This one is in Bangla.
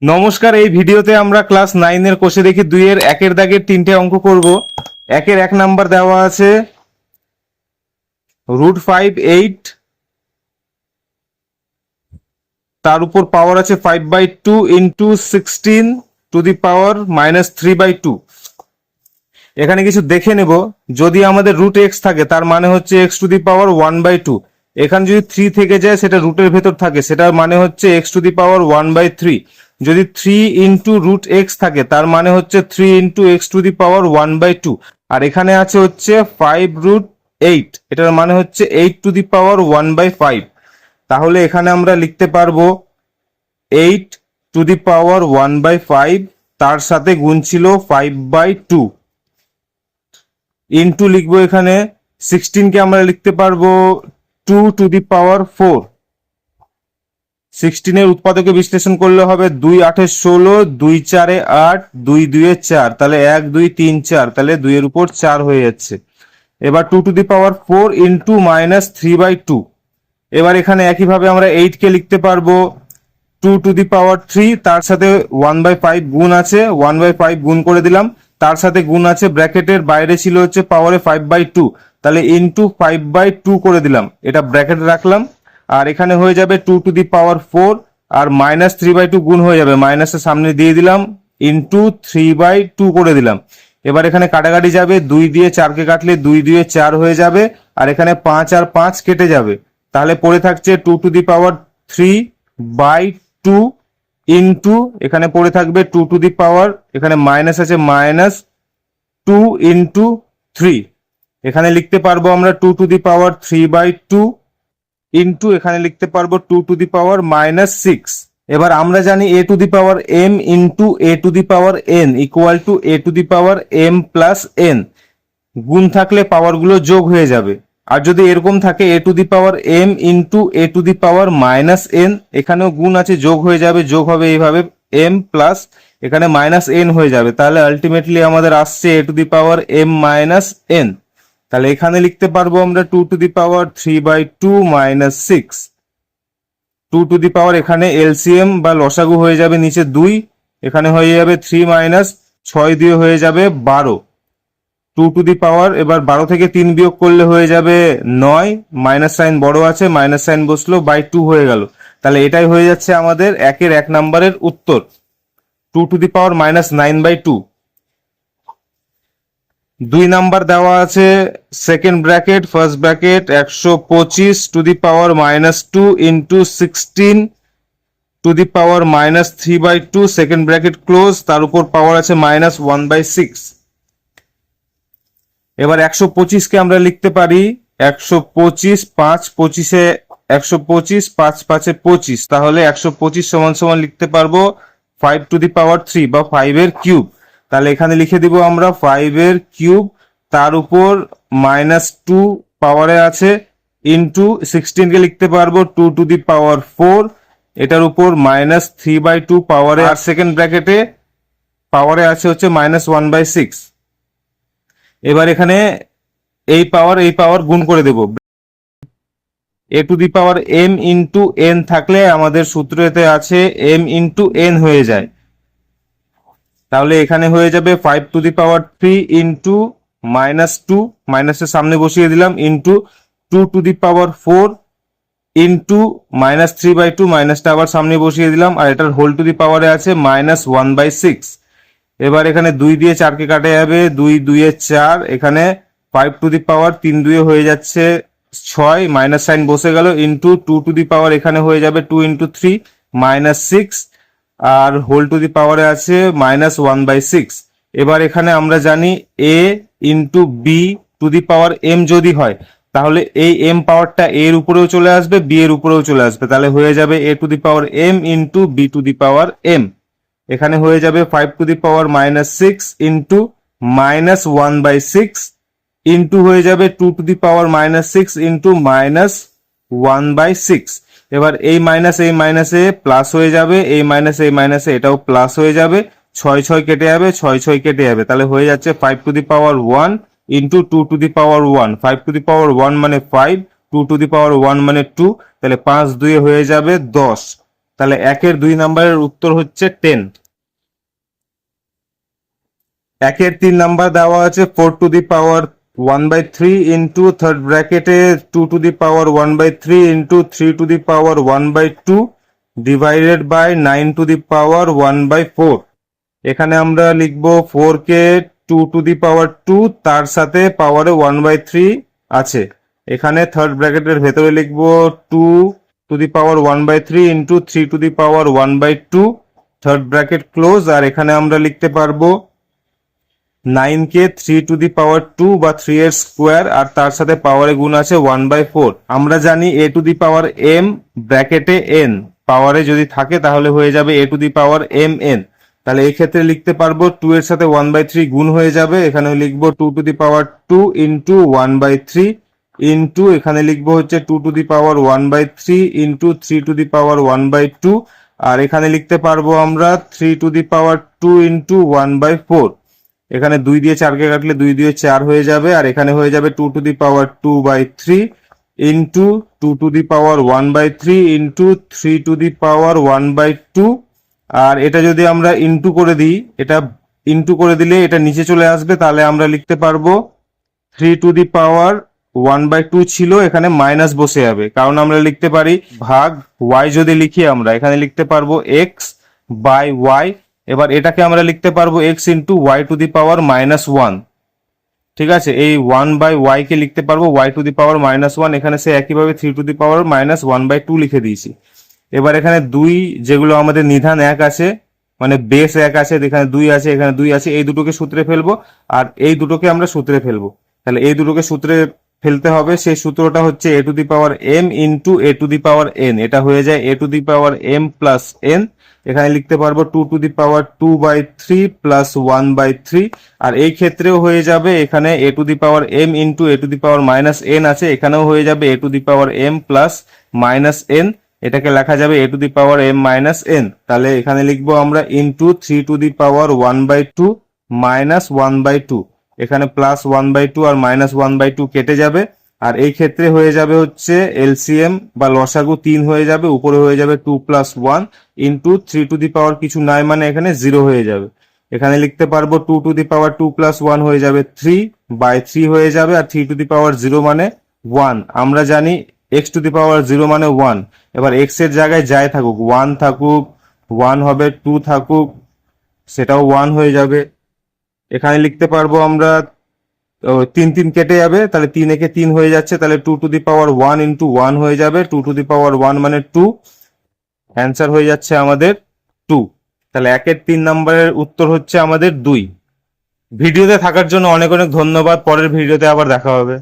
নমস্কার, এই ভিডিওতে আমরা ক্লাস 9 এর কোষে দেখি 2 এর 1 এর দাগের 3টে অঙ্ক করব। 1 এর 1 নাম্বার দেওয়া আছে √5 8, তার উপর পাওয়ার আছে 5/2 ইন্টু 16 টু দি পাওয়ার -3/2। এখানে কিছু দেখে নেব। যদি আমাদের √x থাকে তার মানে হচ্ছে x টু দি পাওয়ার 1/2। এখানে যদি 3 থেকে যায় সেটা রুটের ভেতর থাকে, সেটার মানে হচ্ছে x টু দি পাওয়ার 1/3। যদি 3 ইন্টু √x থাকে তার মানে হচ্ছে 3 ইন্টু x টু দি পাওয়ার 1/2। আর এখানে আছে হচ্ছে 5√8, এটার মানে হচ্ছে 8 টু দি পাওয়ার 1/5। তাহলে এখানে আমরা লিখতে পারবো 8 টু দি পাওয়ার 1/5, তার সাথে গুণ ছিল 5/2, ইন্টু লিখবো এখানে 16 কে আমরা লিখতে পারবো 2 টু দি পাওয়ার 4। 16 এর উৎপাদকে বিশ্লেষণ করলে হবে 2 8 16, 2 4 8, 2 2 4, তাহলে 1 2 3 4, তাহলে 2 এর উপর 4 হয়ে যাচ্ছে। এবার 2 টু দি পাওয়ার 4 ইন্টু -3/2। এবার এখানে একইভাবে আমরা 8 কে লিখতে পারবো 2 টু দি পাওয়ার 3, তার সাথে 1/5 গুণ আছে, 1/5 গুণ করে দিলাম, তার সাথে গুণ আছে ব্র্যাকেটের বাইরে ছিল হচ্ছে পাওয়ারে 5/2, তাহলে ইন্টু 5/2 করে দিলাম, এটা ব্র্যাকেটে রাখলাম। আর এখানে হয়ে যাবে 2 টু দি পাওয়ার 4 আর -3/2 গুণ হয়ে যাবে, মাইনাসের সামনে দিয়ে দিলাম, ইন্টু 3/2 করে দিলাম। এবার এখানে কাটাকাটি যাবে, 2 দিয়ে 4 কে কাটলে 2 দিয়ে 4 হয়ে যাবে, আর এখানে 5 আর 5 কেটে যাবে, তাহলে পড়ে থাকছে 2 টু দি পাওয়ার 3/2 ইন্টু এখানে পড়ে থাকবে 2 টু দি পাওয়ার, এখানে মাইনাস আছে, -2 ইন্টু 3। এখানে লিখতে পারবো আমরা 2 টু দি পাওয়ার 3/2 ইন্টু এখানে লিখতে পারবো 2 টু দি পাওয়ার -6। এবার আমরা জানি a two the power m into a two the power n equal to a two the power m plus n। গুণ থাকলে পাওয়ার গুলো যোগ হয়ে যাবে। আর যদি এরকম থাকে a two the power m into a two the power -n, এখানেও গুণ আছে, যোগ হয়ে যাবে, যোগ হবে এইভাবে m প্লাস এখানে -n হয়ে যাবে, তাহলে আলটিমেটলি আমাদের আসছে a two the power m - n। তাহলে এখানে লিখতে পারবো আমরা 2 to the power 3/2 -6। 2 to the পাওয়ার এখানে এলসিএম বা লসাগু হয়ে যাবে নিচে 2, এখানে হয়ে যাবে 3 6 দিয়ে হয়ে যাবে 12। 2 টু দি পাওয়ার, এবার 12 থেকে 3 বিয়োগ করলে হয়ে যাবে 9, মাইনাস সাইন বড় আছে, মাইনাস সাইন বসলো, /2 হয়ে গেল। তাহলে এটাই হয়ে যাচ্ছে আমাদের 1 এর 1 নাম্বারের উত্তর, 2 টু দি পাওয়ার -9/2। 2 নাম্বার দেওয়া আছে second bracket first bracket 125 two the power -2 into 16 two the power -3/2, second bracket close, তার উপর পাওয়ার আছে -1/6। এবার 125 কে আমরা লিখতে পারি 125 5 25 125, 5 5 25, তাহলে 125 সমান সমান লিখতে পারবো 5 টু দি পাওয়ার 3 বা 5 এর কিউব। তাহলে এখানে লিখে দিব আমরা 5 এর কিউব, তার উপর -2 পাওয়ারে আছে, ইন্টু 16 কে লিখতে পারবো 2 টু দি পাওয়ার 4, এটার উপর -3/2 পাওয়ারে, আর সেকেন্ড ব্র্যাকেটে পাওয়ারে আছে হচ্ছে -1/6। এবার এখানে এই পাওয়ার গুণ করে দেব, a two the power m into n থাকলে আমাদের সূত্রতে আছে m ইন্টু n হয়ে যায়, তাহলে এখানে হয়ে যাবে 5 টু দি পাওয়ার 3 ইন্টু -2, মাইনাসের সামনে বসিয়ে দিলাম, into 2 to the power 4 into -3/2, মাইনাসটা আবার সামনে বসিয়ে দিলাম, আর এটার হোল টু দি পাওয়ারে আছে -1/6। এবার এখানে 2 দিয়ে 4 কে কাটা যাবে, 2 2 4, এখানে 5 টু দি পাওয়ার 3 2 হয়ে যাচ্ছে 6, মাইনাস সাইন বসে গেল, ইন্টু 2 টু দি পাওয়ার এখানে হয়ে যাবে 2 ইন্টু 3 -6, আর হোল টু দি পাওয়ারে আছে -1/6। এবার এখানে আমরা জানি a into b to the power m যদি হয়, তাহলে এই m পাওয়ারটা a এর উপরেও চলে আসবে, b এর উপরেও চলে আসবে, তাহলে হয়ে যাবে a two the power m into b two the power m। এখানে হয়ে যাবে 5 to the power -6 into -1/6 into হয়ে যাবে 2 টু দি পাওয়ার -6 ইন্টু -1/6। এবার এই মাইনাসে প্লাস হয়ে যাবে, এই মাইনাসে এটাও প্লাস হয়ে যাবে, 6 6 কেটে যাবে, 6 6 কেটে যাবে, তাহলে হয়ে যাচ্ছে 5 to the power 1 into 2 to the power 1। 5 to the power 1 মানে 5, 2 টু দি পাওয়ার 1 মানে 2, তাহলে 5 2 হয়ে যাবে 10। তাহলে 1-এর 2 নাম্বারের উত্তর হচ্ছে 10। 1-এর 3 নাম্বার দেওয়া আছে 4⁻1/3 ইন্টু থার্ড ব্র্যাকেটে 2⁻1/3 ইন্টু 3⁻1/2 ডিভাইডেড বাই 9⁻1/4। এখানে আমরা লিখবো 4 কে 2⁻2 তার সাথে পাওয়ারে 1/3 আছে। এখানে থার্ড ব্র্যাকেটের ভেতরে লিখবো 2⁻1/3 ইন্টু 3⁻1/2 থার্ড ব্র্যাকেট ক্লোজ। আর এখানে আমরা লিখতে পারবো 9 কে 3⁻2 বা 3 এর স্কোয়ার আর তার সাথে পাওয়ারে গুণ আছে 1/4। আমরা জানি a⁻m ব্র্যাকেটে n পাওয়ারে যদি থাকে তাহলে হয়ে যাবে a⁻mn। তাহলে এই ক্ষেত্রে লিখতে পারবো 2 এর সাথে 1/3 গুণ হয়ে যাবে, এখানে লিখবো 2⁻2 ইন্টু 1/3 ইন্টু এখানে লিখবো হচ্ছে 2⁻1/3 ইন্টু 3⁻1/2 আর এখানে লিখতে পারবো আমরা 3⁻2 ইন্টু 1/4। এখানে 2 দিয়ে 4কে কাটলে 2 দিয়ে 4 হয়ে যাবে আর এখানে হয়ে যাবে 2⁻2/3 ইন্টু 2⁻1/3 ইন্টু 3⁻1/2। আর এটা যদি আমরা ইন্টু করে দিই, এটা ইন্টু করে দিলে এটা নিচে চলে আসবে, তাহলে আমরা লিখতে পারবো 3⁻1/2 ছিল, এখানে মাইনাস বসে যাবে কারণ আমরা লিখতে পারি ভাগ y যদি লিখি আমরা এখানে লিখতে পারবো x বাই y। এবার এটাকে আমরা লিখতে পারবো x ইন্টু y⁻1। ঠিক আছে, এই 1/y কে লিখতে পারবো y⁻1। এখানে সে একইভাবে 3⁻1/2 লিখে দিয়েছি। এবার এখানে 2 যেগুলো আমাদের নিধান 1 আছে মানে বেস 1 আছে, এখানে 2 আছে, এখানে 2 আছে, এই দুটোকে সূত্রে ফেলবো আর এই দুটোকে আমরা সূত্রে ফেলবো। তাহলে এই দুটোকে সূত্রে ফেলতে হবে, সেই সূত্রটা হচ্ছে a⁻m ইন্টু a⁻n। এটা হয়ে যায় a⁻m প্লাস n। এখানে লিখতে পারবো 2⁻2/3 প্লাস 1/3 আর এই ক্ষেত্রেও হয়ে যাবে, এখানে a⁻m ইন্টু a⁻n আছে, এখানেও হয়ে যাবে a⁻m প্লাস -n। এটাকে লেখা যাবে a⁻m-n। তাহলে এখানে লিখবো আমরা ইন্টু 3⁻1/2 মাইনাস 1/2। এখানে প্লাস 1/2 আর মাইনাস 1/2 কেটে যাবে আর এই ক্ষেত্রে হয়ে যাবে হচ্ছে এলসিএম বা লসাগু 3 হয়ে যাবে, উপরে হয়ে যাবে 2 + 1 ইন্টু 3 কিছু নাই মানে এখানে 0 হয়ে যাবে। এখানে লিখতে পারবো 2 + 1 হয়ে যাবে 3/3 হয়ে যাবে আর 3 মানে 1। আমরা জানি x⁻0 মানে 1। এবার x এর জায়গায় যাই থাকুক, 1 থাকুক, 1 হবে, 2 থাকুক, সেটাও 1 হয়ে যাবে। এখানে লিখতে পারবো আমরা 3 কেটে যাবে, তাহলে 3 একে 3 হয়ে যাচ্ছে, তাহলে 2⁻1 ইন্টু 1 হয়ে যাবে, 2⁻1 মানে 2। অ্যান্সার হয়ে যাচ্ছে আমাদের 2। তাহলে 1-এর 3 নম্বরের উত্তর হচ্ছে আমাদের 2। ভিডিওতে থাকার জন্য অনেক অনেক ধন্যবাদ। পরের ভিডিওতে আবার দেখা হবে।